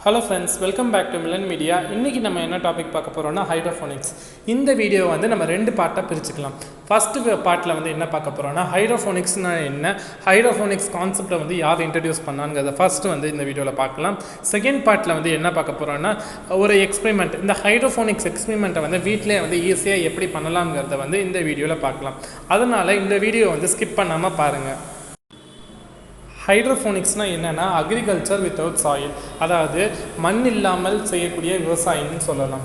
Hello friends, welcome back to Milan Media. இன்னைக்கு நம்ம என்ன டாபிக் பார்க்க போறோம்னா ஹைட்ரோஃபோனிக்ஸ். இந்த வீடியோ வந்து நம்ம ரெண்டு பார்ட்டா பிரிச்சுக்கலாம். ஃபர்ஸ்ட் பார்ட்ல வந்து என்ன பார்க்க போறோம்னா ஹைட்ரோஃபோனிக்ஸ்னா என்ன, ஹைட்ரோஃபோனிக்ஸ் கான்செப்ட்டை வந்து யார் இன்ட்ரோ듀ce பண்ணாங்கறத ஃபர்ஸ்ட் வந்து இந்த வீடியோல பார்க்கலாம். செகண்ட் பார்ட்ல வந்து என்ன பார்க்க போறோம்னா ஒரு எக்ஸ்பெரிமெண்ட், இந்த ஹைட்ரோஃபோனிக்ஸ் எக்ஸ்பெரிமெண்ட்டை வந்து வீட்லயே வந்து ஈஸியா எப்படி பண்ணலாம்ங்கறத வந்து இந்த வீடியோல பார்க்கலாம். அதனால இந்த வீடியோ வந்து ஸ்கிப் பண்ணாம பாருங்க. ஹைட்ரோஃபோனிக்ஸ்னால் என்னென்னா அக்ரிகல்ச்சர் வித்தவுட் சாயில், அதாவது மண் இல்லாமல் செய்யக்கூடிய விவசாயம்னு சொல்லலாம்.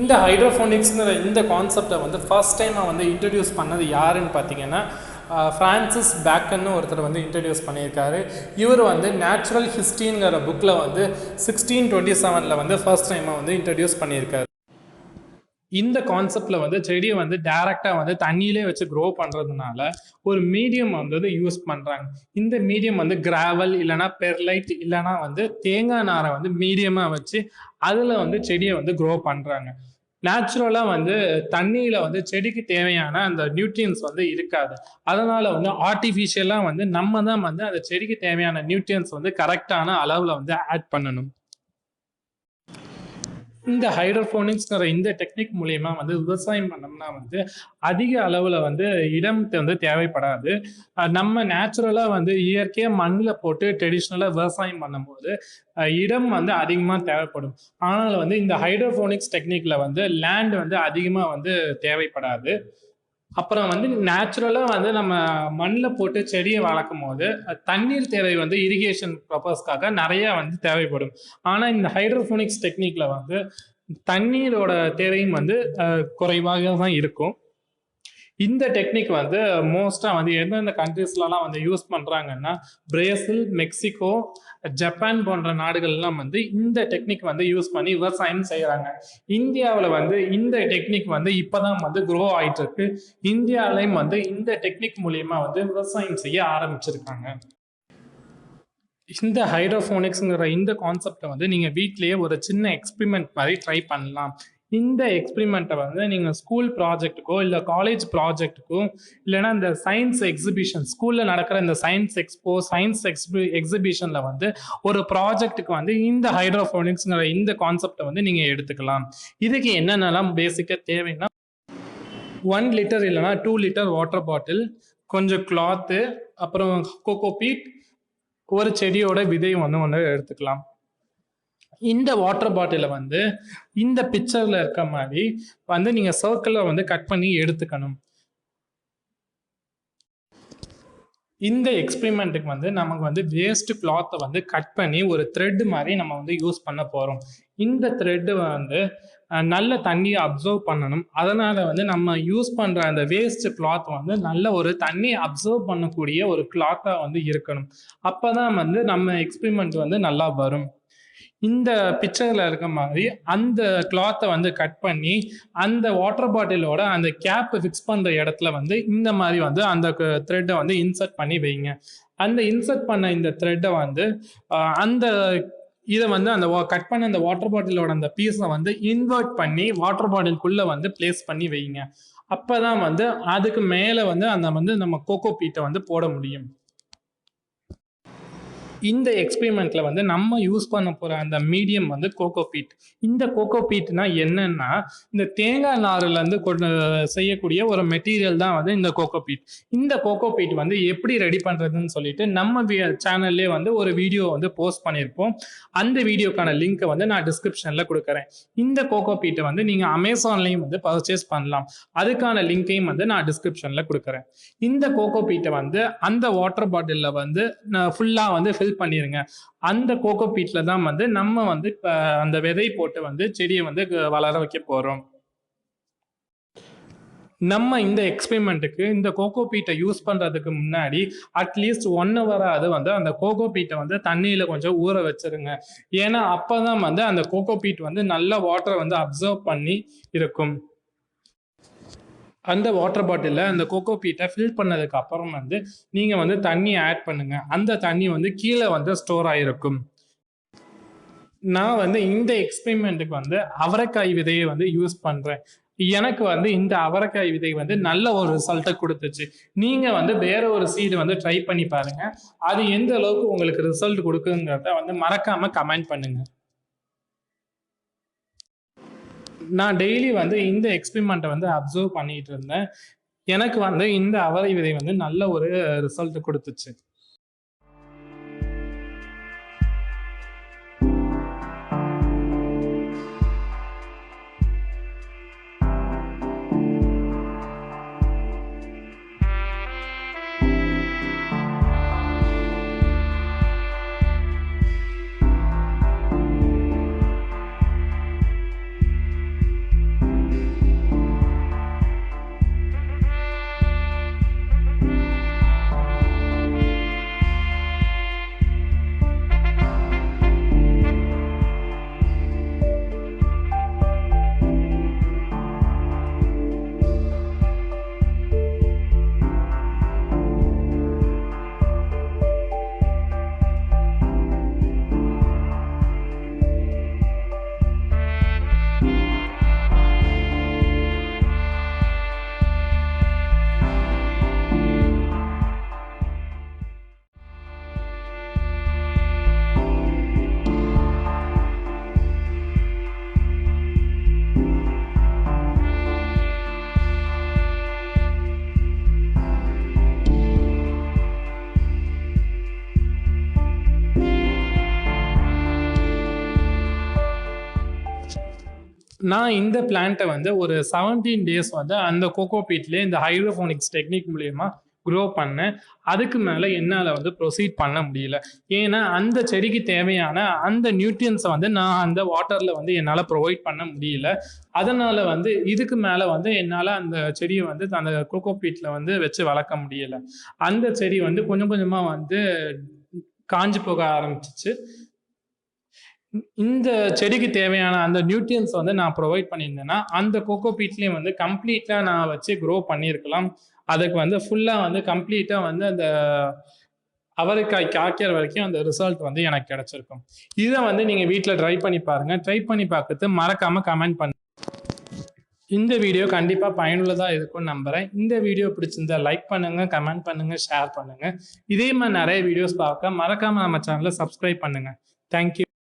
இந்த ஹைட்ரோஃபோனிக்ஸ்ங்கிற இந்த கான்செப்டை வந்து ஃபர்ஸ்ட் டைமாக வந்து இன்ட்ரடியூஸ் பண்ணது யாருன்னு பார்த்தீங்கன்னா ஃப்ரான்சிஸ் பேக்கன்னு ஒருத்தர் வந்து இன்ட்ரடியூஸ் பண்ணியிருக்காரு. இவர் வந்து நேச்சுரல் ஹிஸ்ட்ரிங்கிற புக்கில் வந்து 1627 வந்து ஃபர்ஸ்ட் டைமாக வந்து இன்ட்ரடியூஸ் பண்ணியிருக்காரு. இந்த கான்செப்டில் வந்து செடியை வந்து டைரெக்டாக வந்து தண்ணியிலே வச்சு க்ரோ பண்ணுறதுனால ஒரு மீடியம் வந்து யூஸ் பண்ணுறாங்க. இந்த மீடியம் வந்து கிராவல் இல்லைனா பெர்லைட் இல்லைனா வந்து தேங்காய் நாரை வந்து மீடியமாக வச்சு அதில் வந்து செடியை வந்து க்ரோ பண்ணுறாங்க. நேச்சுரலாக வந்து தண்ணியில் வந்து செடிக்கு தேவையான அந்த நியூட்ரியன்ஸ் வந்து இருக்காது. அதனால் வந்து ஆர்டிஃபிஷியலாக வந்து நம்ம தான் வந்து அந்த செடிக்கு தேவையான நியூட்ரியன்ஸ் வந்து கரெக்டான அளவில் வந்து ஆட் பண்ணணும். இந்த ஹைட்ரோஃபோனிக்ஸ்ங்கிற இந்த டெக்னிக் மூலயமா வந்து விவசாயம் பண்ணோம்னா வந்து அதிக அளவில் வந்து இடம் வந்து தேவைப்படாது. நம்ம நேச்சுரலாக வந்து இயற்கையாக மண்ணில் போட்டு ட்ரெடிஷ்னலாக விவசாயம் பண்ணும்போது இடம் வந்து அதிகமாக தேவைப்படும். ஆனால் வந்து இந்த ஹைட்ரோஃபோனிக்ஸ் டெக்னிக்கில் வந்து லேண்ட் வந்து அதிகமாக வந்து தேவைப்படாது. அப்புறம் வந்து நேச்சுரலாக வந்து நம்ம மண்ணில் போட்டு செடியை வளர்க்கும் போது தண்ணீர் தேவை வந்து இரிகேஷன் பர்பஸ்க்காக நிறைய வந்து தேவைப்படும். ஆனால் இந்த ஹைட்ரோஃபோனிக்ஸ் டெக்னிக்கில் வந்து தண்ணீரோட தேவையும் வந்து குறைவாக தான் இருக்கும். இந்த டெக்னிக் வந்து மோஸ்ட்டாக வந்து எந்தெந்த கண்ட்ரீஸ்லாம் வந்து யூஸ் பண்ணுறாங்கன்னா பிரேசில், மெக்சிகோ, ஜப்பான் போன்ற நாடுகள்லாம் வந்து இந்த டெக்னிக் வந்து யூஸ் பண்ணி விவசாயம் செய்கிறாங்க. இந்தியாவில் வந்து இந்த டெக்னிக் வந்து இப்போதான் வந்து க்ரோ ஆகிட்டு இருக்கு. இந்தியாவிலையும் வந்து இந்த டெக்னிக் மூலியமா வந்து விவசாயம் செய்ய ஆரம்பிச்சிருக்காங்க. இந்த ஹைட்ரோஃபோனிக்ஸ்ங்கிற இந்த கான்செப்டை வந்து நீங்கள் வீட்லேயே ஒரு சின்ன எக்ஸ்பெரிமெண்ட் மாதிரி ட்ரை பண்ணலாம். இந்த எக்ஸ்பெரிமெண்ட்டை வந்து நீங்கள் ஸ்கூல் ப்ராஜெக்ட்டுக்கோ இல்லை காலேஜ் ப்ராஜெக்ட்டுக்கோ இல்லைனா இந்த சயின்ஸ் எக்ஸிபிஷன், ஸ்கூலில் நடக்கிற இந்த சயின்ஸ் எக்ஸ்போ, சயின்ஸ் எக்ஸிபிஷனில் வந்து ஒரு ப்ராஜெக்ட்டுக்கு வந்து இந்த ஹைட்ரோஃபோனிக்ஸ்ங்கிற இந்த கான்செப்டை வந்து நீங்கள் எடுத்துக்கலாம். இதுக்கு என்னென்னலாம் பேசிக்காக தேவைன்னா 1 லிட்டர் இல்லைனா 2 லிட்டர் வாட்டர் பாட்டில், கொஞ்சம் கிளாத்து, அப்புறம் கோகோ பீட், ஒரு செடியோட விதை ஒன்று எடுத்துக்கலாம். இந்த வாட்டர் பாட்டிலை வந்து இந்த பிக்சர்ல இருக்க மாதிரி வந்து நீங்க சர்க்கிளை வந்து கட் பண்ணி எடுத்துக்கணும். இந்த எக்ஸ்பெரிமெண்ட்டுக்கு வந்து நமக்கு வந்து வேஸ்ட் கிளாத்தை வந்து கட் பண்ணி ஒரு த்ரெட் மாதிரி நம்ம வந்து யூஸ் பண்ண போகிறோம். இந்த த்ரெட்டு வந்து நல்ல தண்ணியை அப்சர்வ் பண்ணணும். அதனால் வந்து நம்ம யூஸ் பண்ணுற அந்த வேஸ்ட் கிளாத் வந்து நல்ல ஒரு தண்ணியை அப்சர்வ் பண்ணக்கூடிய ஒரு கிளாத்தாக வந்து இருக்கணும். அப்போ தான் வந்து நம்ம எக்ஸ்பெரிமெண்ட் வந்து நல்லா வரும். இந்த பிக்சரில் இருக்க மாதிரி அந்த கிளாத்தை வந்து கட் பண்ணி அந்த வாட்டர் பாட்டிலோட அந்த கேப் ஃபிக்ஸ் பண்ணுற இடத்துல வந்து இந்த மாதிரி வந்து அந்த த்ரெட்டை வந்து இன்சர்ட் பண்ணி வைங்க. அந்த இன்சர்ட் பண்ண இந்த த்ரெட்டை வந்து அந்த இதை வந்து அந்த கட் பண்ண அந்த வாட்டர் பாட்டிலோட அந்த பீஸை வந்து இன்வெர்ட் பண்ணி வாட்டர் பாட்டிலுக்குள்ளே வந்து பிளேஸ் பண்ணி வைங்க. அப்போ தான் வந்து அதுக்கு மேலே வந்து அந்த வந்து நம்ம கோகோ பீட்டை வந்து போட முடியும். இந்த எக்ஸ்பெரிமெண்ட்ல வந்து நம்ம யூஸ் பண்ண போகிற அந்த மீடியம் வந்து கோகோ பீட். இந்த கோகோ பீட்னா என்னன்னா இந்த தேங்காய் நார்லேருந்து செய்யக்கூடிய ஒரு மெட்டீரியல் தான் வந்து இந்த கோகோ பீட். இந்த கோகோ பீட் வந்து எப்படி ரெடி பண்ணுறதுன்னு சொல்லிட்டு நம்ம சேனல்லே வந்து ஒரு வீடியோ வந்து போஸ்ட் பண்ணியிருப்போம். அந்த வீடியோக்கான லிங்க்கை வந்து நான் டிஸ்கிரிப்ஷனில் கொடுக்குறேன். இந்த கோகோ பீட்டை வந்து நீங்கள் அமேசான்லேயும் வந்து பர்ச்சேஸ் பண்ணலாம். அதுக்கான லிங்க்கையும் வந்து நான் டிஸ்கிரிப்ஷனில் கொடுக்குறேன். இந்த கோகோ பீட்டை வந்து அந்த வாட்டர் பாட்டிலில் வந்து ஃபுல்லாக வந்து ஃபில் பண்ணிருங்க. அந்த கோகோ பீட்ல தான் வந்து நம்ம வந்து அந்த விதை போட்டு வந்து செடியை வந்து வளர வைக்க போறோம். நம்ம இந்த எக்ஸ்பெரிமெண்ட்டுக்கு இந்த கோகோ பீட்டை யூஸ் பண்றதுக்கு முன்னாடி அட்லீஸ்ட் 1 ஹவராவது வந்து அந்த கோகோ பீட்டை வந்து தண்ணியில கொஞ்சம் ஊற வச்சிருங்க. ஏன்னா அப்பதான் வந்து அந்த கோகோ பீட் வந்து நல்ல வாட்டரை வந்து அப்சர்வ் பண்ணி இருக்கும். அந்த வாட்டர் பாட்டிலில் அந்த கோகோ பீட்டை ஃபில் பண்ணதுக்கு அப்புறம் வந்து நீங்கள் வந்து தண்ணி ஆட் பண்ணுங்க. அந்த தண்ணி வந்து கீழே வந்து ஸ்டோர் ஆகிருக்கும். நான் வந்து இந்த எக்ஸ்பெரிமெண்ட்டுக்கு வந்து அவரைக்காய் விதையை வந்து யூஸ் பண்ணுறேன். எனக்கு வந்து இந்த அவரைக்காய் விதை வந்து நல்ல ஒரு ரிசல்ட்ட குடுத்துச்சு. நீங்க வந்து வேற ஒரு சீடு வந்து ட்ரை பண்ணி பாருங்க. அது எந்த அளவுக்கு உங்களுக்கு ரிசல்ட் குடுக்குங்கிறத வந்து மறக்காம கமெண்ட் பண்ணுங்க. நான் டெய்லி வந்து இந்த எக்ஸ்பெரிமெண்ட்ட வந்து அப்சர்வ் பண்ணிட்டு இருந்தேன். எனக்கு வந்து இந்த அவரை விதை வந்து நல்ல ஒரு ரிசல்ட் குடுத்துச்சு. நான் இந்த பிளான்ட்ட வந்து ஒரு 17 டேஸ் வந்து அந்த கோகோ பீட்லயே இந்த ஹைட்ரோபோனிக்ஸ் டெக்னிக் மூலியமா குரோ பண்ணேன். அதுக்கு மேல என்னால வந்து ப்ரொசீட் பண்ண முடியல. ஏன்னா, அந்த செடிக்கு தேவையான அந்த நியூட்ரியன்ட்ஸ வந்து நான் அந்த வாட்டர்ல வந்து என்னால ப்ரொவைட் பண்ண முடியல. அதனால வந்து இதுக்கு மேல வந்து என்னால அந்த செடிய வந்து அந்த கோகோ பீட்ல வந்து வச்சு வளர்க்க முடியல. அந்த செடி வந்து கொஞ்சம் கொஞ்சமா வந்து காஞ்சு போக ஆரம்பிச்சுச்சு. இந்த செடிக்கு தேவையான அந்த நியூட்ரியன்ட்ஸ் வந்து நான் ப்ரொவைட் பண்ணியிருந்தேன்னா, அந்த கோகோ பீட்லயும் வந்து கம்ப்ளீட்டா நான் வச்சு குரோ பண்ணியிருக்கலாம். அதுக்கு வந்து ஃபுல்லா வந்து கம்ப்ளீட்டா வந்து அந்த அவரைக்காய் காய்க்கிற வரைக்கும் அந்த ரிசல்ட் வந்து எனக்கு கிடைச்சிருக்கும். இத வந்து நீங்க வீட்ல ட்ரை பண்ணி பாருங்க. ட்ரை பண்ணி பார்த்துட்டு மறக்காம கமெண்ட் பண்ணுங்க. இந்த வீடியோ கண்டிப்பா பயனுள்ளதா இருக்கும்னு நம்புறேன். இந்த வீடியோ பிடிச்சிருந்தா லைக் பண்ணுங்க, கமெண்ட் பண்ணுங்க, ஷேர் பண்ணுங்க. இதே மாரி நெறைய வீடியோஸ் பார்க்க மறக்காம நம்ம சேனல சப்ஸ்கிரைப் பண்ணுங்க. Thank you.